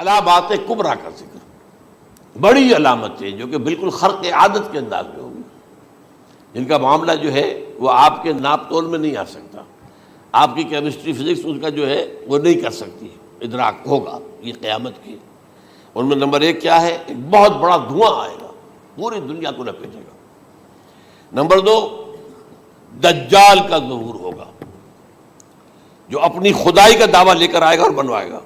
علامات کبریٰ کا ذکر، بڑی علامتیں جو کہ بالکل خرق عادت کے انداز میں ہوگی، جن کا معاملہ جو ہے وہ آپ کے ناپ تول میں نہیں آ سکتا، آپ کی کیمسٹری فزکس اس کا جو ہے وہ نہیں کر سکتی، ادراک ہوگا یہ قیامت کی۔ ان میں نمبر ایک کیا ہے؟ ایک بہت بڑا دھواں آئے گا، پوری دنیا کو لپیٹے گا۔ نمبر دو، دجال کا ظہور ہوگا، جو اپنی خدائی کا دعویٰ لے کر آئے گا اور بنوائے گا۔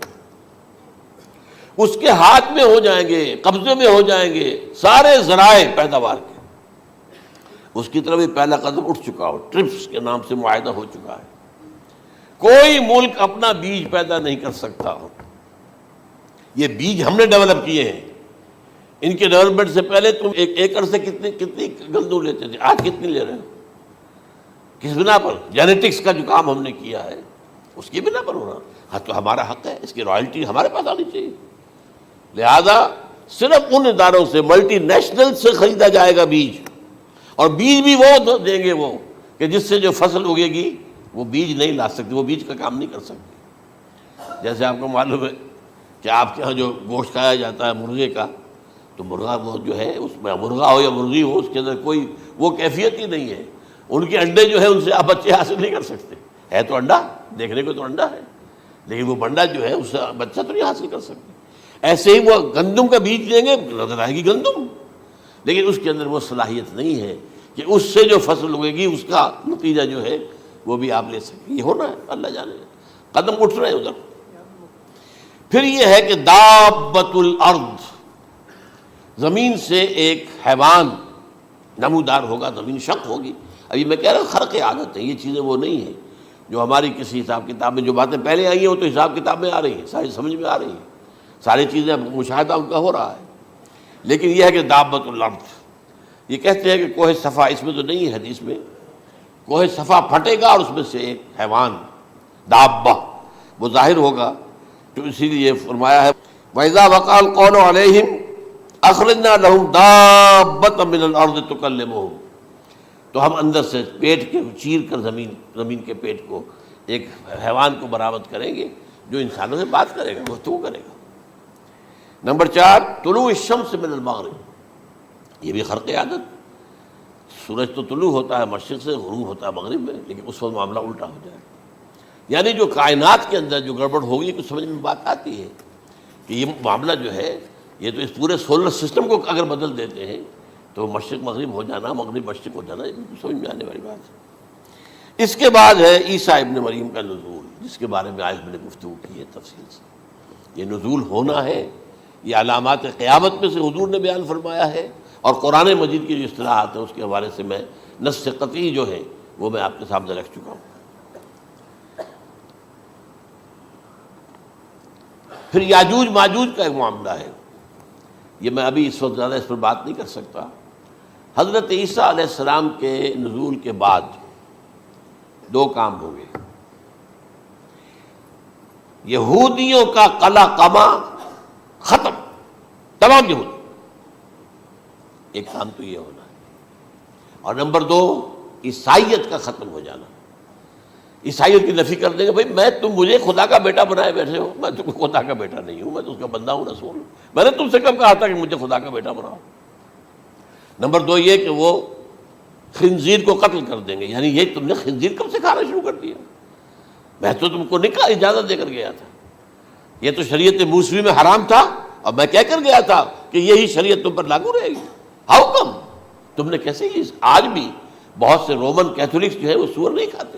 اس کے ہاتھ میں ہو جائیں گے، قبضے میں ہو جائیں گے سارے ذرائع پیداوار کے۔ اس کی طرف پہلا قدم اٹھ چکا ہو، ٹرپس کے نام سے معاہدہ ہو چکا ہے۔ کوئی ملک اپنا بیج پیدا نہیں کر سکتا ہو، یہ بیج ہم نے ڈیولپ کیے ہیں۔ ان کے ڈیولپمنٹ سے پہلے تم ایک ایکڑ سے کتنی گندم لیتے تھے، آج کتنی لے رہے ہو؟ کس بنا پر؟ جینیٹکس کا جو کام ہم نے کیا ہے اس کی بنا پر ہو رہا۔ ہاں تو ہمارا حق ہے، اس کی رائلٹی ہمارے پاس آنی چاہیے۔ لہذا صرف ان اداروں سے، ملٹی نیشنل سے خریدا جائے گا بیج، اور بیج بھی وہ دیں گے وہ کہ جس سے جو فصل اگے گی وہ بیج نہیں لا سکتی، وہ بیج کا کام نہیں کر سکتی۔ جیسے آپ کو معلوم ہے کہ آپ کے ہاں جو گوشت کھایا جاتا ہے مرغے کا، تو مرغا وہ جو ہے اس میں مرغا ہو یا مرغی ہو، اس کے اندر کوئی وہ کیفیت ہی نہیں ہے۔ ان کے انڈے جو ہے ان سے آپ بچے حاصل نہیں کر سکتے، ہے تو انڈا، دیکھنے کو تو انڈا ہے، لیکن وہ بنڈا جو ہے اس سے بچہ تو نہیں حاصل کر سکتے۔ ایسے ہی وہ گندم کا بیج لیں گے، نظر آئے گی گندم، لیکن اس کے اندر وہ صلاحیت نہیں ہے کہ اس سے جو فصل اگے گی اس کا نتیجہ جو ہے وہ بھی آپ لے سکیں۔ یہ ہونا ہے، اللہ جانے، قدم اٹھ رہے ہیں ادھر۔ پھر یہ ہے کہ دابۃ الارض، زمین سے ایک حیوان نمودار ہوگا، زمین شق ہوگی۔ ابھی میں کہہ رہا ہوں خرق عادت ہے، یہ چیزیں وہ نہیں ہیں جو ہماری کسی حساب کتاب میں جو باتیں پہلے آئی ہیں وہ تو حساب کتاب میں آ رہی ہیں، ساری سمجھ میں آ رہی ہیں، ساری چیزیں مشاہدہ ان کا ہو رہا ہے۔ لیکن یہ ہے کہ دابۃ الارض، یہ کہتے ہیں کہ کوہ صفا، اس میں تو نہیں ہے حدیث میں، کوہ صفا پھٹے گا اور اس میں سے ایک حیوان دابہ وہ ظاہر ہوگا، تو اسی لیے فرمایا ہے وَإِذَا وَقَعَ الْقَوْلُ عَلَيْهِمْ أَخْرَجْنَا لَهُمْ دَابَّةً مِّنَ الْأَرْضِ تُكَلِّمُهُمْ، تو ہم اندر سے پیٹ کے چیر کر زمین کے پیٹ کو ایک حیوان کو برآمد کریں گے جو انسانوں سے بات کرے گا، گفتگو کرے گا۔ نمبر 4، طلوع الشمس من المغرب، یہ بھی خرق عادت، سورج تو طلوع ہوتا ہے مشرق سے، غروب ہوتا ہے مغرب میں، لیکن اس وقت معاملہ الٹا ہو جائے، یعنی جو کائنات کے اندر جو گڑبڑ ہوگی کچھ سمجھ میں بات آتی ہے کہ یہ معاملہ جو ہے یہ تو اس پورے سولر سسٹم کو اگر بدل دیتے ہیں تو مشرق مغرب ہو جانا، مغرب مشرق ہو جانا، یہ سمجھ میں آنے والی بات ہے۔ اس کے بعد ہے عیسیٰ ابن مریم کا نزول، جس کے بارے میں آج میں نے گفتگو کی ہے تفصیل سے۔ یہ نزول ہونا ہے، یہ علامات قیامت میں سے حضور نے بیان فرمایا ہے، اور قرآن مجید کی جو اصطلاحات ہیں اس کے حوالے سے میں نص قطعی جو ہے وہ میں آپ کے سامنے رکھ چکا ہوں۔ پھر یاجوج ماجوج کا ایک معاملہ ہے، یہ میں ابھی اس وقت زیادہ اس پر بات نہیں کر سکتا۔ حضرت عیسیٰ علیہ السلام کے نزول کے بعد دو کام ہوں گے، یہودیوں کا قلع قمع ختم، تمام یہود، ایک کام تو یہ ہونا ہے، اور نمبر 2 عیسائیت کا ختم ہو جانا۔ عیسائیت کی نفی کر دیں گے، بھائی تم مجھے خدا کا بیٹا بنائے بیٹھے ہو، میں تم خدا کا بیٹا نہیں ہوں، میں تو اس کا بندہ ہوں، رسول ہوں، میں نے تم سے کب کہا تھا کہ مجھے خدا کا بیٹا بناؤ۔ نمبر 2 یہ کہ وہ خنزیر کو قتل کر دیں گے، یعنی یہ تم نے خنزیر کب سے کھانا شروع کر دیا؟ میں تو تم کو نکاح اجازت دے کر گیا تھا، یہ تو شریعت موسوی میں حرام تھا، اور میں کہہ کر گیا تھا کہ یہی شریعت تم پر لاگو رہے گی، ہاؤ کم تم نے کیسے یہ؟ آج بھی بہت سے رومن کیتھولکس جو ہے وہ سور نہیں کھاتے،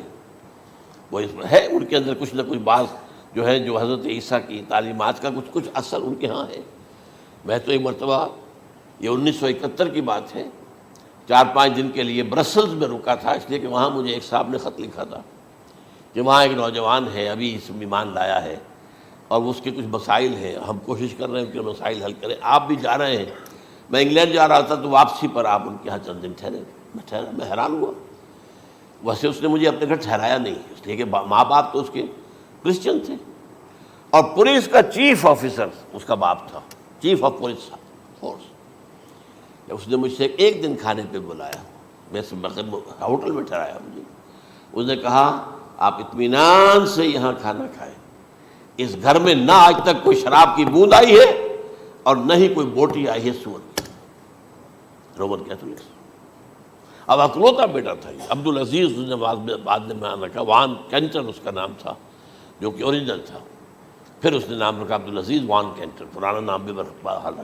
وہ اس میں ہے ان کے اندر کچھ نہ کچھ بعض جو ہے جو حضرت عیسیٰ کی تعلیمات کا کچھ اثر ان کے ہاں ہے۔ میں تو ایک مرتبہ، یہ 1971 کی بات ہے، 4-5 دن کے لیے برسلز میں رکا تھا، اس لیے کہ وہاں مجھے ایک صاحب نے خط لکھا تھا کہ وہاں ایک نوجوان ہے، ابھی اس ایمان لایا ہے، اور اس کے کچھ مسائل ہیں، ہم کوشش کر رہے ہیں ان کے مسائل حل کریں، آپ بھی جا رہے ہیں۔ میں انگلینڈ جا رہا تھا تو واپسی پر آپ ان کے یہاں چند دن ٹھہرے، میں حیران ہوا۔ ویسے اس نے مجھے اپنے گھر ٹھہرایا نہیں، اس لیے کہ ماں باپ تو اس کے کرسچن تھے، اور پولیس کا چیف آفیسر اس کا باپ تھا، چیف آف پولیس فورس۔ اس نے مجھ سے ایک دن کھانے پہ بلایا، میں ہوٹل میں ٹھہرایا مجھے، اس نے کہا آپ اطمینان سے یہاں کھانا کھائیں، اس گھر میں نہ آج تک کوئی شراب کی بوند آئی ہے اور نہ ہی کوئی بوٹی آئی ہے سور کی. Roman Catholics. اب اکلوتا بیٹا تھا یہ عبد العزیز، اس نے بعد میں نام رکھا، وان کینٹر اس کا نام تھا جو کہ اوریجنل تھا. پھر اس نے نام رکھا عبد العزیز وان کینٹر، پرانا نام بھی بحال رکھا.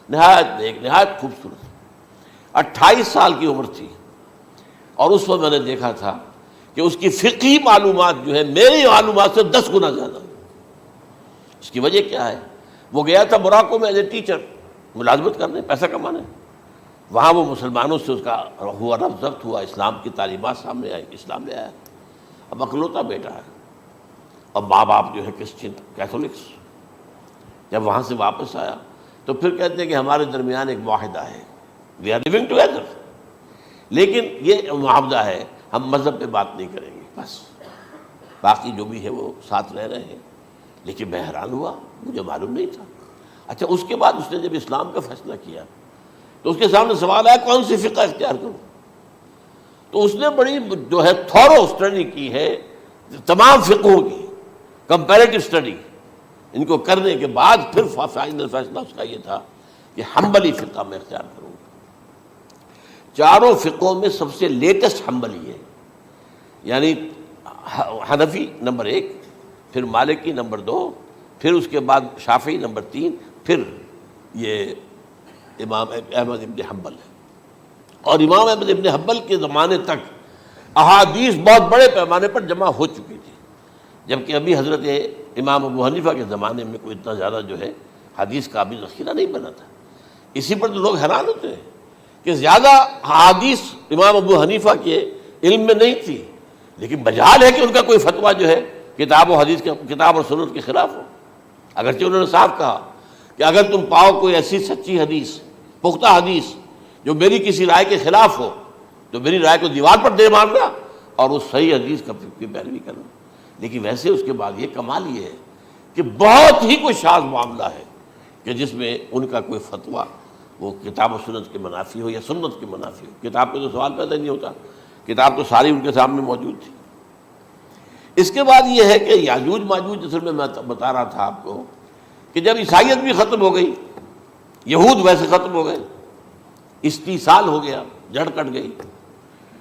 نہایت نیک، نہایت خوبصورت. 28 سال کی عمر تھی اور اس وقت میں نے دیکھا تھا کہ اس کی فقہی معلومات جو ہے میری معلومات سے 10 گنا زیادہ. اس کی وجہ کیا ہے؟ وہ گیا تھا موراکو میں ایز اے ٹیچر ملازمت کرنے، پیسہ کمانے. وہاں وہ مسلمانوں سے اس کا ہوا رفع ضبط ہوا، اسلام کی تعلیمات سامنے آئی، اسلام لے آیا. اب اکلوتا بیٹا ہے اور ماں باپ جو ہے کرسچن کیتھولکس. جب وہاں سے واپس آیا تو پھر کہتے ہیں کہ ہمارے درمیان ایک معاہدہ ہے، وی آر لیونگ ٹوگیدر، لیکن یہ معاہدہ ہے ہم مذہب پہ بات نہیں کریں گے، بس باقی جو بھی ہے وہ ساتھ رہ رہے ہیں. لیکن میں حیران ہوا، مجھے معلوم نہیں تھا. اچھا اس کے بعد اس نے جب اسلام کا فیصلہ کیا تو اس کے سامنے سوال آیا کون سی فقہ اختیار کروں. تو اس نے بڑی جو ہے تھورو اسٹڈی کی ہے تمام فقہوں کی، کمپیریٹو اسٹڈی. ان کو کرنے کے بعد پھر فائنل فیصلہ اس کا یہ تھا کہ حنبلی فقہ میں اختیار کروں. چاروں فقہوں میں سب سے لیٹسٹ حنبلی ہے، یعنی حنفی نمبر 1، پھر مالکی نمبر 2، پھر اس کے بعد شافعی نمبر 3، پھر یہ امام احمد ابن حنبل ہے. اور امام احمد ابن حنبل کے زمانے تک احادیث بہت بڑے پیمانے پر جمع ہو چکی تھی، جبکہ ابھی حضرت امام ابو حنیفہ کے زمانے میں کوئی اتنا زیادہ جو ہے حدیث کا بھی ذخیرہ نہیں بنا تھا. اسی پر تو لوگ حیران ہوتے ہیں کہ زیادہ حدیث امام ابو حنیفہ کے علم میں نہیں تھی، لیکن مجال ہے کہ ان کا کوئی فتویٰ جو ہے کتاب و حدیث کے، کتاب اور سنت کے خلاف ہو. اگرچہ انہوں نے صاف کہا کہ اگر تم پاؤ کوئی ایسی سچی حدیث، پختہ حدیث جو میری کسی رائے کے خلاف ہو تو میری رائے کو دیوار پر دے مارنا اور اس صحیح حدیث کی پیروی کرنا. لیکن ویسے اس کے بعد یہ کمال یہ ہے کہ بہت ہی کوئی شاذ معاملہ ہے کہ جس میں ان کا کوئی فتویٰ وہ کتاب و سنت کے منافی ہو یا سنت کے منافی ہو. کتاب پہ تو سوال پیدا نہیں ہوتا، کتاب تو ساری ان کے سامنے موجود تھی. اس کے بعد یہ ہے کہ یاجوج ماجوج، جس میں بتا رہا تھا آپ کو کہ جب عیسائیت بھی ختم ہو گئی، یہود ویسے ختم ہو گئے، استیصال ہو گیا، جڑ کٹ گئی.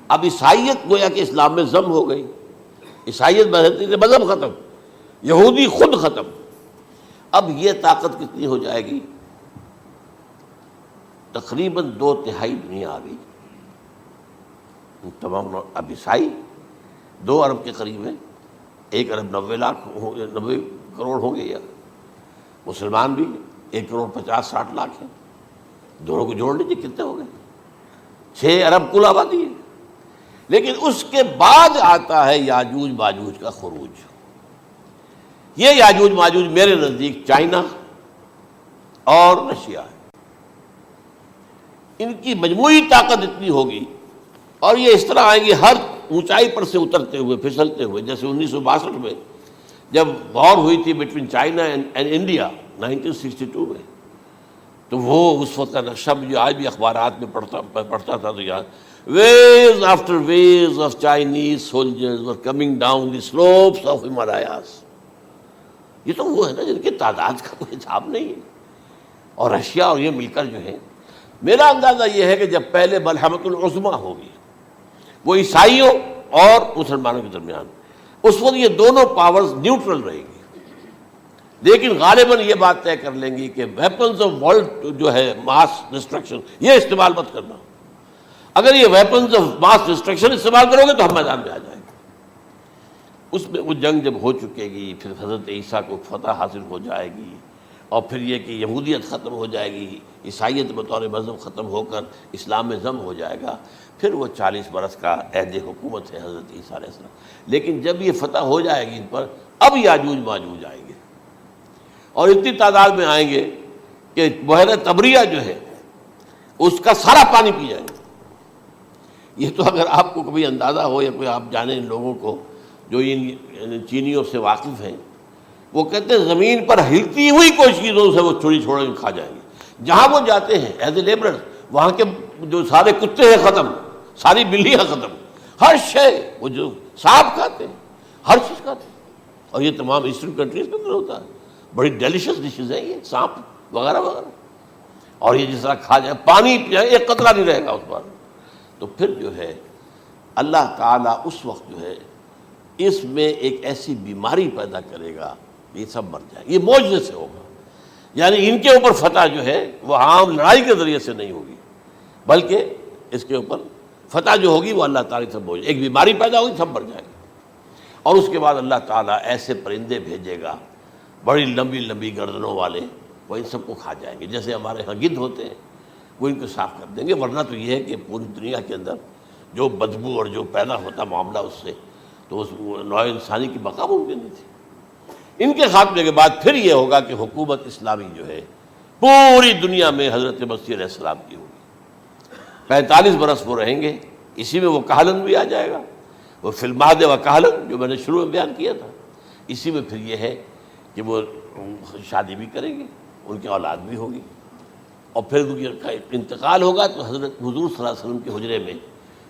اب عیسائیت گویا کہ اسلام میں ضم ہو گئی. عیسائیت مذہب ختم، یہودی خود ختم. اب یہ طاقت کتنی ہو جائے گی؟ تقریباً 2/3 دنیا آ گئی. تمام اب عیسائی 2 ارب کے قریب ہیں، 1 ارب 90 کروڑ ہوں گے، یا مسلمان بھی 1 کروڑ 50-60 لاکھ ہیں. دونوں کو جوڑ لیجیے کتنے ہو گئے؟ 6 ارب کل آبادی ہے. لیکن اس کے بعد آتا ہے یاجوج ماجوج کا خروج. یہ یاجوج ماجوج میرے نزدیک چائنا اور رشیا ہے. ان کی مجموعی طاقت اتنی ہوگی اور یہ اس طرح آئیں گے ہر اونچائی پر سے اترتے ہوئے، پھسلتے ہوئے. جیسے 1962 میں جب وار ہوئی تھی بٹوین چائنا اینڈ انڈیا 1962 میں، تو وہ اس وقت کا نقشہ مجھے آج بھی اخبارات میں پڑھتا تھا تو یاد، waves after waves of Chinese soldiers were coming down the slopes of Himalayas. یہ تو وہ ہے نا جن کی تعداد کا کوئی حساب نہیں ہے. اور رشیا اور یہ مل کر جو ہے، میرا اندازہ یہ ہے کہ جب پہلے ملحمۃ العظمیٰ ہوگی وہ عیسائیوں اور مسلمانوں کے درمیان، اس وقت یہ دونوں پاورز نیوٹرل رہے گی. لیکن غالباً یہ بات طے کر لیں گی کہ ویپنز آف ورلڈ جو ہے ماس ڈسٹرکشن، یہ استعمال مت کرنا. اگر یہ ویپنز آف ماس ڈسٹرکشن استعمال کرو گے تو ہم میدان میں آ جائیں گے. اس میں وہ جنگ جب ہو چکے گی، پھر حضرت عیسیٰ کو فتح حاصل ہو جائے گی، اور پھر یہ کہ یہودیت ختم ہو جائے گی، عیسائیت بطور مذہب ختم ہو کر اسلام میں ضم ہو جائے گا. پھر وہ 40 برس کا عہد حکومت ہے حضرت عیسیٰ علیہ السلام. لیکن جب یہ فتح ہو جائے گی ان پر، اب یاجوج ماجوج آئیں گے اور اتنی تعداد میں آئیں گے کہ بحیرہ طبریہ جو ہے اس کا سارا پانی پی جائیں گے. یہ تو اگر آپ کو کبھی اندازہ ہو یا کوئی آپ جانیں ان لوگوں کو جو ان چینیوں سے واقف ہیں، وہ کہتے ہیں زمین پر ہلتی ہوئی کوئی چیزوں سے وہ چھوڑی چھوڑ کے کھا جائیں گے. جہاں وہ جاتے ہیں ایز اے لیبرر، وہاں کے جو سارے کتے ہیں ختم، ساری بلیاں ختم، ہر شے، وہ جو سانپ کھاتے ہیں، ہر چیز کھاتے ہیں. اور یہ تمام ایسٹرن کنٹریز کے اندر ہوتا ہے، بڑی ڈیلیشیس ڈشز ہیں یہ، سانپ وغیرہ وغیرہ، اور یہ جس طرح کھا جائے، پانی پیا ایک قطرہ نہیں رہے گا اس پر. تو پھر جو ہے اللہ تعالیٰ اس وقت جو ہے اس میں ایک ایسی بیماری پیدا کرے گا، یہ سب مر جائیں. یہ معجزے سے ہوگا، یعنی ان کے اوپر فتح جو ہے وہ عام لڑائی کے ذریعے سے نہیں ہوگی، بلکہ اس کے اوپر فتح جو ہوگی وہ اللہ تعالیٰ سے بوجھ، ایک بیماری پیدا ہوگی، سب مر جائے گا. اور اس کے بعد اللہ تعالیٰ ایسے پرندے بھیجے گا بڑی لمبی لمبی گردنوں والے، وہ ان سب کو کھا جائیں گے. جیسے ہمارے ہاں گدھ ہوتے ہیں وہ ان کو صاف کر دیں گے. ورنہ تو یہ ہے کہ پوری دنیا کے اندر جو بدبو اور جو پیدا ہوتا معاملہ اس سے، تو اس نوع انسانی کی بقا ممکن نہیں تھی. ان کے خاتمے کے بعد پھر یہ ہوگا کہ حکومت اسلامی جو ہے پوری دنیا میں حضرت مسیح علیہ السلام کی ہوگی. 45 برس وہ رہیں گے، اسی میں وہ کہلن بھی آ جائے گا، وہ فی المہد و کہلن جو میں نے شروع میں بیان کیا تھا. اسی میں پھر یہ ہے کہ وہ شادی بھی کریں گے، ان کی اولاد بھی ہوگی، اور پھر ان کا انتقال ہوگا تو حضرت حضور صلی اللہ علیہ وسلم کے حجرے میں،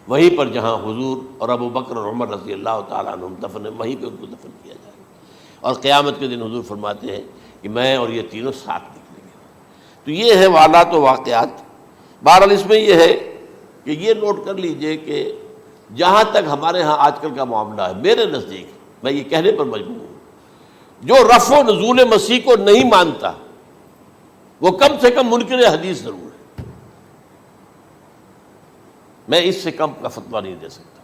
وہیں پر جہاں حضور اور ابو بکر اور عمر رضی اللہ تعالیٰ عنہم دفن ہیں، وہیں پہ ان کو دفن کیا جائے گا. اور قیامت کے دن حضور فرماتے ہیں کہ میں اور یہ تینوں ساتھ نکلیں گے. تو یہ ہے حالات و واقعات. بہرحال اس میں یہ ہے کہ یہ نوٹ کر لیجئے کہ جہاں تک ہمارے ہاں آج کل کا معاملہ ہے، میرے نزدیک میں یہ کہنے پر مجبور ہوں، جو رفع و نزول مسیح کو نہیں مانتا وہ کم سے کم منکر حدیث ضرور ہے. میں اس سے کم کا فتویٰ نہیں دے سکتا.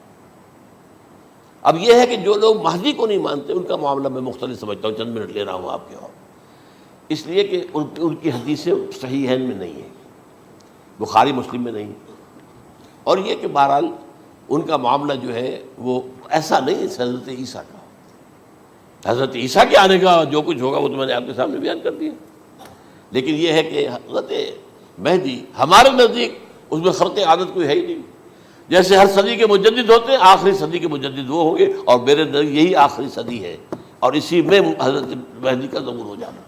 اب یہ ہے کہ جو لوگ مہدی کو نہیں مانتے ان کا معاملہ میں مختلف سمجھتا ہوں. چند منٹ لے رہا ہوں آپ کے، اور اس لیے کہ ان کی حدیثیں صحیحین میں نہیں ہیں، بخاری مسلم میں نہیں. اور یہ کہ بہرحال ان کا معاملہ جو ہے وہ ایسا نہیں ہے حضرت عیسیٰ کا. حضرت عیسیٰ کے آنے کا جو کچھ ہوگا وہ تو میں نے آپ کے سامنے بیان کر دیا. لیکن یہ ہے کہ حضرت مہدی ہمارے نزدیک اس میں خرق عادت کوئی ہے ہی نہیں. جیسے ہر صدی کے مجدد ہوتے ہیں، آخری صدی کے مجدد وہ ہوں گے، اور میرے نزدیک یہی آخری صدی ہے، اور اسی میں حضرت مہدی کا ظہور ہو جانا.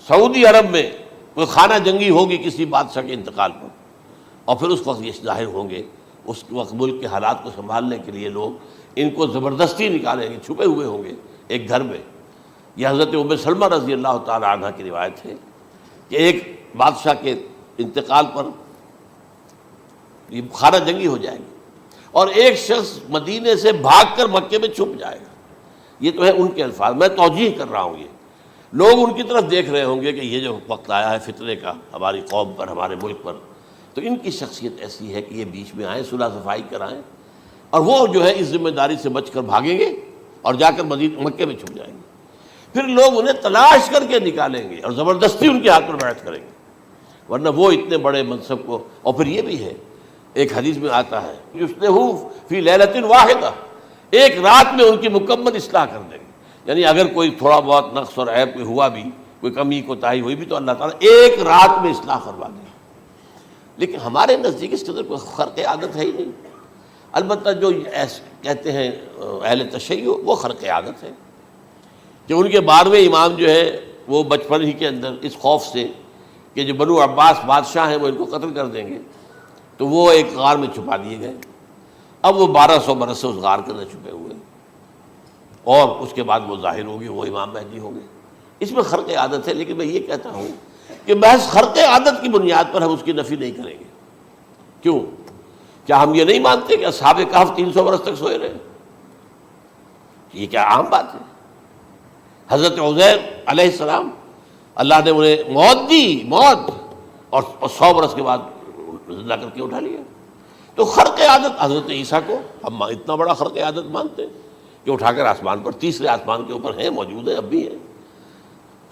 سعودی عرب میں کوئی خانہ جنگی ہوگی کسی بادشاہ کے انتقال پر، اور پھر اس وقت یہ ظاہر ہوں گے. اس وقت ملک کے حالات کو سنبھالنے کے لیے لوگ ان کو زبردستی نکالیں گے، چھپے ہوئے ہوں گے ایک گھر میں. یہ حضرت ام سلمہ رضی اللہ تعالی عنہ کی روایت ہے کہ ایک بادشاہ کے انتقال پر یہ خانہ جنگی ہو جائے گی، اور ایک شخص مدینے سے بھاگ کر مکے میں چھپ جائے گا. یہ تو ہے ان کے الفاظ، میں توجیہ کر رہا ہوں. یہ لوگ ان کی طرف دیکھ رہے ہوں گے کہ یہ جو وقت آیا ہے فتنے کا ہماری قوم پر، ہمارے ملک پر، تو ان کی شخصیت ایسی ہے کہ یہ بیچ میں آئیں، صلح صفائی کرائیں، اور وہ جو ہے اس ذمہ داری سے بچ کر بھاگیں گے اور جا کر مکے میں چھپ جائیں گے. پھر لوگ انہیں تلاش کر کے نکالیں گے اور زبردستی ان کے ہاتھ پر بیعت کریں گے، ورنہ وہ اتنے بڑے منصب کو. اور پھر یہ بھی ہے، ایک حدیث میں آتا ہے یصلحو فی لیلۃ واحدہ، ایک رات میں ان کی مکمل اصلاح کر دیں گے. یعنی اگر کوئی تھوڑا بہت نقص اور عیب کوئی ہوا بھی، کوئی کمی کوتاہی ہوئی بھی، تو اللہ تعالیٰ ایک رات میں اصلاح کروا دیں. لیکن ہمارے نزدیک اس کے اندر کوئی خرق عادت ہے ہی نہیں. البتہ جو کہتے ہیں اہل تشیع، وہ خرق عادت ہے کہ ان کے 12ویں امام جو ہے وہ بچپن ہی کے اندر اس خوف سے کہ جو بنو عباس بادشاہ ہیں وہ ان کو قتل کر دیں گے، تو وہ ایک غار میں چھپا دیے گئے. اب وہ 1200 برس سے اس غار کے اندر چھپے ہوئے، اور اس کے بعد وہ ظاہر ہوگی، وہ امام مہدی ہوں گے. اس میں خرق عادت ہے. لیکن میں یہ کہتا ہوں کہ محض خرق عادت کی بنیاد پر ہم اس کی نفی نہیں کریں گے. کیوں؟ کیا ہم یہ نہیں مانتے کہ اصحاب کہف 300 برس تک سوئے رہے؟ یہ کیا عام بات ہے؟ حضرت عزیر علیہ السلام اللہ نے انہیں موت دی، موت، اور 100 برس کے بعد زندہ کر کے اٹھا لیا. تو خرق عادت حضرت عیسیٰ کو ہم اتنا بڑا خرق عادت مانتے ہیں کہ اٹھا کر آسمان پر، تیسرے آسمان کے اوپر ہیں، موجود ہیں، اب بھی ہیں.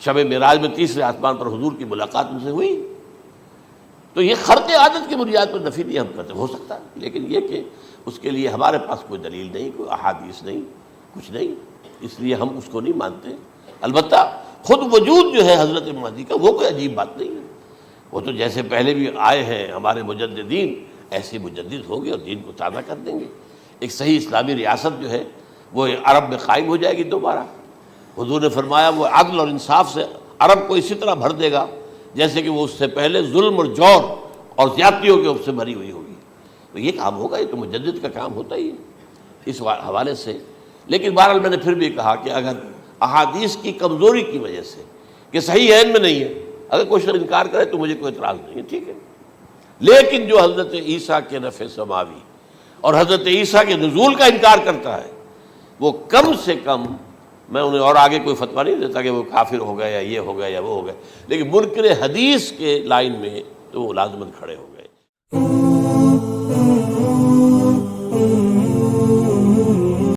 شب معراج میں تیسرے آسمان پر حضور کی ملاقات ان سے ہوئی. تو یہ خرق عادت کی بنیاد پر نفی نہیں ہم کرتے. ہو سکتا ہے، لیکن یہ کہ اس کے لیے ہمارے پاس کوئی دلیل نہیں، کوئی احادیث نہیں، کچھ نہیں، اس لیے ہم اس کو نہیں مانتے. البتہ خود وجود جو ہے حضرت مہدی کا وہ کوئی عجیب بات نہیں ہے. وہ تو جیسے پہلے بھی آئے ہیں ہمارے مجددین، ایسے مجدد ہوں گے اور دین کو تازہ کر دیں گے. ایک صحیح اسلامی ریاست جو ہے وہ عرب میں قائم ہو جائے گی دوبارہ. حضور نے فرمایا وہ عدل اور انصاف سے عرب کو اسی طرح بھر دے گا جیسے کہ وہ اس سے پہلے ظلم اور جور اور زیادتیوں کے سے بھری ہوئی ہوگی. تو یہ کام ہوگا، یہ تو مجدد کا کام ہوتا ہی ہے. اس حوالے سے لیکن بہرحال میں نے پھر بھی کہا کہ اگر احادیث کی کمزوری کی وجہ سے کہ صحیح عین میں نہیں ہے، اگر کوئی شخص انکار کرے تو مجھے کوئی اعتراض نہیں ہے، ٹھیک ہے، لیکن جو حضرت عیسیٰ کے نفع سماوی اور حضرت عیسیٰ کے نزول کا انکار کرتا ہے وہ کم سے کم، میں انہیں اور آگے کوئی فتویٰ نہیں دیتا کہ وہ کافر ہو گیا یا یہ ہو گیا یا وہ ہو گیا، لیکن منکر حدیث کے لائن میں تو وہ لازماً کھڑے ہو گئے۔